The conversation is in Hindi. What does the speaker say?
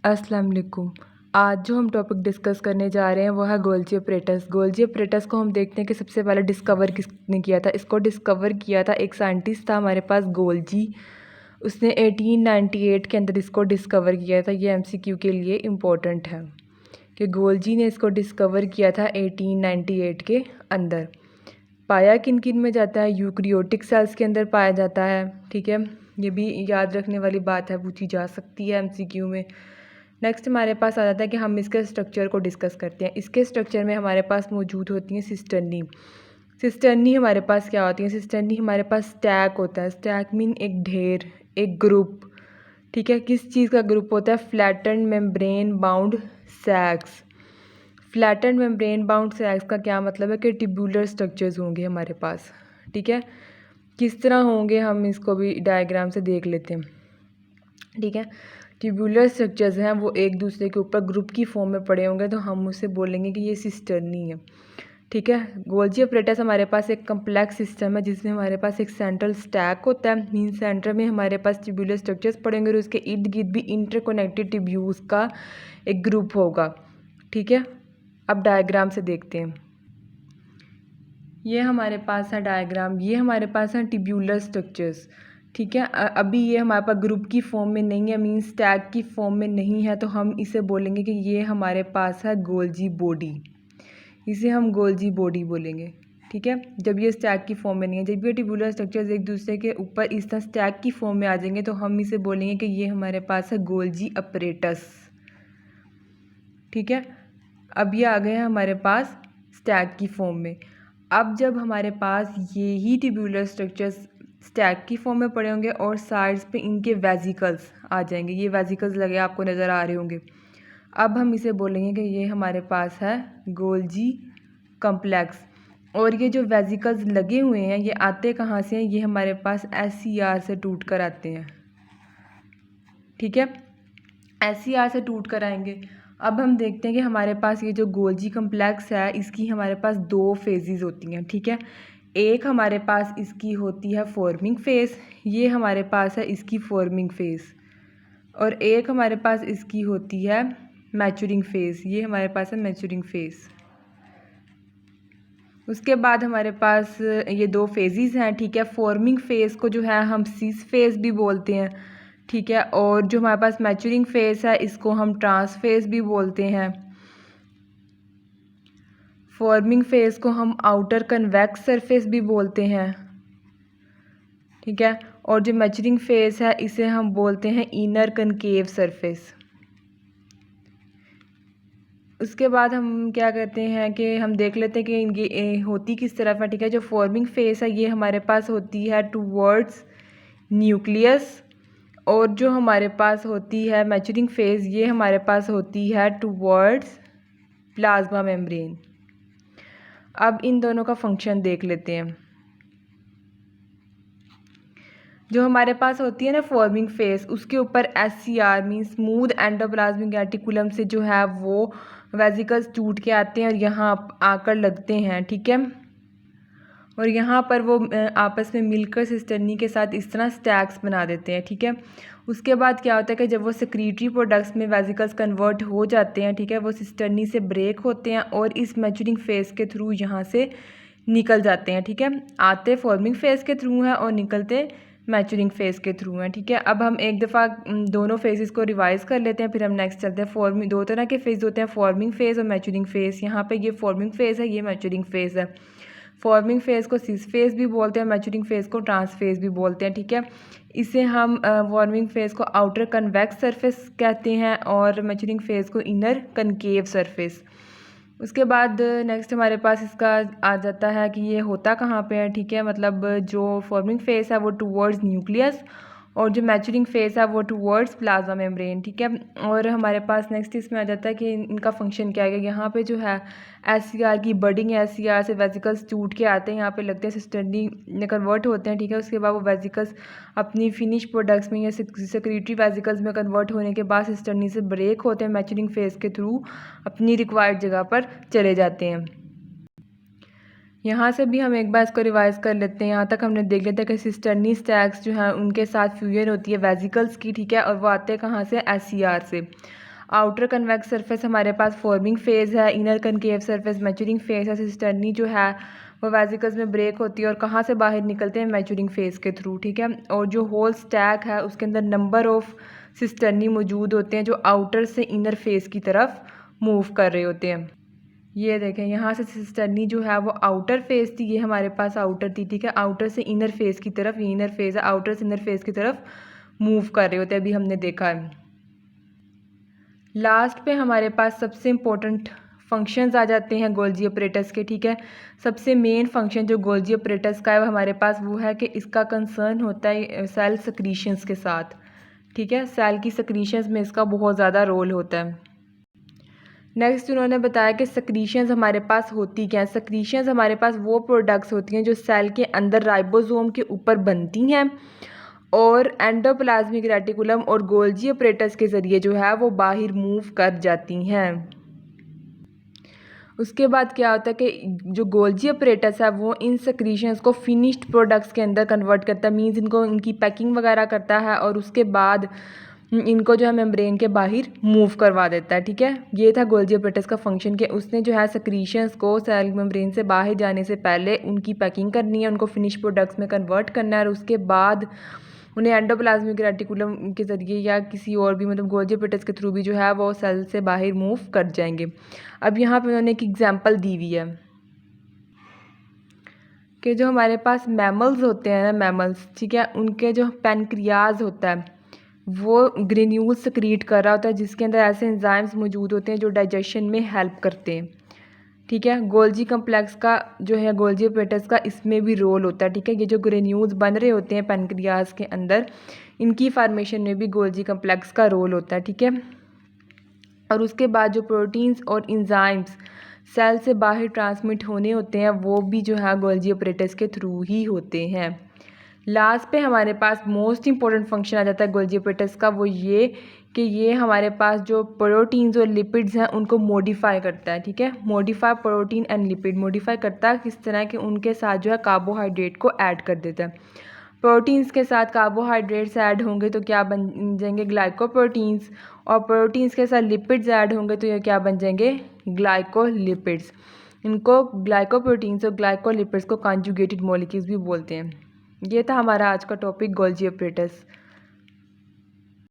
अस्सलाम वालेकुम। आज जो हम टॉपिक डिस्कस करने जा रहे हैं वो है गोल्जी ऑपरेटस। गोल्जी ऑपरेटस को हम देखते हैं कि सबसे पहले डिस्कवर किसने किया था। इसको डिस्कवर किया था एक साइंटिस्ट था हमारे पास गोल्जी। उसने 1898 के अंदर इसको डिस्कवर किया था। ये एमसीक्यू के लिए इम्पोर्टेंट है कि गोल्जी ने इसको डिस्कवर किया था 1898 के अंदर। पाया किन किन में जाता है? यूकैरियोटिक सेल्स के अंदर पाया जाता है। ठीक है, ये भी याद रखने वाली बात है, पूछी जा सकती है एमसीक्यू में। नेक्स्ट हमारे पास आ जाता है कि हम इसके स्ट्रक्चर को डिस्कस करते हैं। इसके स्ट्रक्चर में हमारे पास मौजूद होती हैं सिस्टर्नी। सिस्टर्नी हमारे पास क्या होती है? सिस्टर्नी हमारे पास स्टैक होता है। स्टैक मीन एक ढेर, एक ग्रुप। ठीक है, किस चीज़ का ग्रुप होता है? Flattened membrane bound sacs. Flattened membrane bound sacs का क्या मतलब है कि ट्यूबुलर स्ट्रक्चर्स होंगे हमारे पास। ठीक है, किस तरह होंगे हम इसको भी डायग्राम से देख लेते हैं। ठीक है, ट्यूबुलर स्ट्रक्चर्स हैं वो एक दूसरे के ऊपर ग्रुप की फॉर्म में पड़े होंगे तो हम उसे बोलेंगे कि ये सिस्टर्नी है। ठीक है, गोल्जी ऑपरेटस हमारे पास एक कम्प्लेक्स सिस्टम है जिसमें हमारे पास एक सेंट्रल स्टैक होता है। मीन सेंटर में हमारे पास ट्यूबुलर स्ट्रक्चर्स पड़ेंगे और उसके इर्द गिर्द भी इंटरकनेक्टेड ट्यूब्यूल्स का एक ग्रुप होगा। ठीक है, अब डायग्राम से देखते हैं। ये हमारे पास है डायग्राम, ये हमारे पास है ट्यूबुलर स्ट्रक्चर्स। ठीक है, अभी ये हमारे पास ग्रुप की फॉर्म में नहीं है, मीन स्टैक की फॉर्म में नहीं है, तो हम इसे बोलेंगे कि ये हमारे पास है गोल्जी बॉडी। इसे हम गोल्जी बॉडी बोलेंगे। ठीक है, जब ये स्टैक की फॉर्म में नहीं है, जब ये ट्यूबुलर स्ट्रक्चर्स एक दूसरे के ऊपर इस तरह स्टैक की फॉर्म में आ जाएंगे तो हम इसे बोलेंगे कि ये हमारे पास है गोल्जी ऑपरेटस। ठीक है, अब ये आ गए हैं हमारे पास स्टैक की फॉर्म में। अब जब हमारे पास ये ही ट्यूबुलर स्ट्रक्चर्स स्टैक की फॉर्म में पड़े होंगे और साइड्स पे इनके वेजिकल्स आ जाएंगे, ये वेजिकल्स लगे आपको नज़र आ रहे होंगे। अब हम इसे बोलेंगे कि ये हमारे पास है गोल्जी कम्प्लेक्स। और ये जो वेजिकल्स लगे हुए हैं ये आते कहाँ से हैं? ये हमारे पास SCR से टूट कर आते हैं। ठीक है, SCR से टूट कर आएंगे। अब हम देखते हैं कि हमारे पास ये जो गोल्जी कम्प्लेक्स है इसकी हमारे पास दो फेजेस होती हैं। ठीक है, एक हमारे पास इसकी होती है फॉर्मिंग फेज, ये हमारे पास है इसकी फॉर्मिंग फेज, और एक हमारे पास इसकी होती है मैच्योरिंग फेज, ये हमारे पास है मैच्योरिंग फेज। उसके बाद हमारे पास ये दो फेजेस हैं। ठीक है, फॉर्मिंग फेज को जो है हम सिस फेज भी बोलते हैं। ठीक है, और जो हमारे पास मैच्योरिंग फेज है इसको हम ट्रांस फेज भी बोलते हैं। फॉर्मिंग फेज को हम आउटर कन्वेक्स सरफेस भी बोलते हैं। ठीक है, और जो मैच्योरिंग फेज है इसे हम बोलते हैं इनर कनकेव सरफेस। उसके बाद हम क्या करते हैं कि हम देख लेते हैं कि इनकी होती किस तरफ है। ठीक है, जो फॉर्मिंग फेज है ये हमारे पास होती है टूवर्ड्स न्यूक्लियस, और जो हमारे पास होती है मैच्योरिंग फेज ये हमारे पास होती है टूवर्ड्स प्लाज्मा मेम्ब्रेन। अब इन दोनों का फंक्शन देख लेते हैं। जो हमारे पास होती है ना फॉर्मिंग फेज, उसके ऊपर SCR mean smooth endoplasmic reticulum से जो है वो वेजिकल्स टूट के आते हैं और यहाँ आकर लगते हैं। ठीक है, और यहाँ पर वो आपस में मिलकर सिस्टर्नी के साथ इस तरह स्टैक्स बना देते हैं। ठीक है, उसके बाद क्या होता है कि जब वो सेक्रीटरी प्रोडक्ट्स में वेजिकल्स कन्वर्ट हो जाते हैं, ठीक है, वो सिस्टर्नी से ब्रेक होते हैं और इस मैच्योरिंग फेज के थ्रू यहाँ से निकल जाते हैं। ठीक है, आते फॉर्मिंग फेज के थ्रू हैं और निकलते मैच्योरिंग फेज के थ्रू हैं। ठीक है, अब हम एक दफ़ा दोनों फेजेस को रिवाइज कर लेते हैं, फिर हम नेक्स्ट चलते हैं। फॉर्मिंग दो तरह के फेज होते हैं, फॉर्मिंग फेज और मैच्योरिंग फेज। यहाँ पे ये फॉर्मिंग फेज है, ये मैच्योरिंग फेज है। फॉर्मिंग फेज को सिस फेज भी बोलते हैं, मैच्योरिंग फेज को ट्रांस फेज भी बोलते हैं। ठीक है, इसे हम फॉर्मिंग फेज को आउटर कन्वेक्स सरफेस कहते हैं और मैच्योरिंग फेज को इनर कनकेव सरफेस। उसके बाद नेक्स्ट हमारे पास इसका आ जाता है कि ये होता कहाँ पे है। ठीक है, मतलब जो फॉर्मिंग फेज है वो टूवर्ड्स न्यूक्लियस और जो मैच्योरिंग फेज है वो टूवर्ड्स प्लाज्मा मेम्ब्रेन। ठीक है, और हमारे पास नेक्स्ट इसमें आ जाता है कि इनका फंक्शन क्या है। यहाँ पे जो है SCR की बडिंग, SCR से वेजिकल्स टूट के आते हैं, यहाँ पे लगते हैं सिस्टर्नी में कन्वर्ट होते हैं। ठीक है, उसके बाद वो वेजिकल्स अपनी फिनिश प्रोडक्ट्स में या सेक्रेटरी वेजिकल्स में कन्वर्ट होने के बाद सिस्टर्नी से ब्रेक होते हैं, मैच्योरिंग फेज के थ्रू अपनी रिक्वायर्ड जगह पर चले जाते हैं। यहाँ से भी हम एक बार इसको रिवाइज कर लेते हैं। यहाँ तक हमने देख लेते हैं कि सिस्टर्नी स्टैक्स जो हैं उनके साथ फ्यूजन होती है वेजिकल्स की। ठीक है, और वो आते हैं कहाँ से? SCR से। आउटर कन्वेक्स सरफेस हमारे पास फॉर्मिंग फेज़ है, inner concave surface maturing phase है। सिस्टर्नी जो है वो वेसिकल्स में ब्रेक होती है और कहाँ से बाहर निकलते हैं, मैच्योरिंग फेज़ के थ्रू, ठीक है। और जो होल स्टैक है उसके अंदर नंबर ऑफ सिस्टर्नी मौजूद होते हैं जो आउटर से इनर फेज़ की तरफ मूव कर रहे होते हैं। ये देखें यहाँ से सिस्टर्नी जो है वो आउटर फेज़ थी, ये हमारे पास आउटर थी, ठीक है। आउटर से इनर फेज़ की तरफ, ये इनर फेज़ है, आउटर से इनर फेज़ की तरफ मूव कर रहे होते हैं, अभी हमने देखा है। लास्ट पे हमारे पास सबसे इम्पोर्टेंट फंक्शंस आ जाते हैं गोल्जी ऑपरेटस के, ठीक है। सबसे मेन फंक्शन जो गोल्जी ऑपरेटस का है वो हमारे पास वो है कि इसका कंसर्न होता है सेल सक्रीशंस के साथ, ठीक है। सेल की सक्रीशंस में इसका बहुत ज़्यादा रोल होता है। नेक्स्ट उन्होंने बताया कि सक्रीशंस हमारे पास होती क्या हैं। सक्रीशंस हमारे पास वो प्रोडक्ट्स होती हैं जो सेल के अंदर राइबोसोम के ऊपर बनती हैं और एंडोप्लाज्मिक रेटिकुलम और गोल्जी ऑपरेटस के ज़रिए जो है वो बाहर मूव कर जाती हैं। उसके बाद क्या होता है कि जो गोल्जी ऑपरेटस है वो इन सक्रीशंस को फिनिश्ड प्रोडक्ट्स के अंदर कन्वर्ट करता है, मींस इनको इनकी पैकिंग वगैरह करता है और उसके बाद इनको जो है मेम्ब्रेन के बाहर मूव करवा देता है, ठीक है। ये था गोल्जी ऑपरेटस का फंक्शन कि उसने जो है सक्रीशंस को सेल मेम्ब्रेन से बाहर जाने से पहले उनकी पैकिंग करनी है, उनको फिनिश प्रोडक्ट्स में कन्वर्ट करना है और उसके बाद उन्हें एंडोप्लाज्मिक रेटिकुलम के ज़रिए या किसी और भी मतलब गोल्जी ऑपरेटस के थ्रू भी जो है वो सेल से बाहर मूव कर जाएंगे। अब यहाँ पे उन्होंने एक एग्जांपल दी हुई है कि जो हमारे पास मैमल्स होते हैं ना, मैमल्स, ठीक है, उनके जो पैनक्रियाज होता है वो ग्रेन्यूल सक्रीट कर रहा होता है जिसके अंदर ऐसे एंजाइम्स मौजूद होते हैं जो डाइजेशन में हेल्प करते हैं, ठीक है। गोल्जी कम्प्लेक्स का जो है गोल्जी ऑपरेटस का इसमें भी रोल होता है, ठीक है। ये जो ग्रेन्यूल्स बन रहे होते हैं पैनक्रियाज के अंदर, इनकी फार्मेशन में भी गोल्जी कम्प्लेक्स का रोल होता है, ठीक है। और उसके बाद जो प्रोटीन्स और इंजाइम्स सेल से बाहर ट्रांसमिट होने होते हैं वो भी जो है गोल्जी ऑपरेटस के थ्रू ही होते हैं। लास्ट पे हमारे पास मोस्ट इंपॉर्टेंट फंक्शन आ जाता है गोल्जी ऑपरेटस का, वो ये कि ये हमारे पास जो प्रोटीन्स और लिपिड्स हैं उनको मॉडिफाई करता है, ठीक है। Modify protein and lipid, modify करता है किस तरह के उनके साथ जो है कार्बोहाइड्रेट को ऐड कर देता है। प्रोटीन्स के साथ कार्बोहाइड्रेट्स ऐड होंगे तो क्या बन जाएंगे, ग्लाइकोप्रोटीन्स, और प्रोटीन्स के साथ लिपिड्स ऐड होंगे तो ये क्या बन जाएंगे, ग्लाइकोलिपिड्स। इनको ग्लाइकोप्रोटीन्स और ग्लाइकोलिपिड्स को कॉन्जुगेटेड मॉलिक्यूल्स भी बोलते हैं। ये था हमारा आज का टॉपिक गोल्जी ऑपरेटस।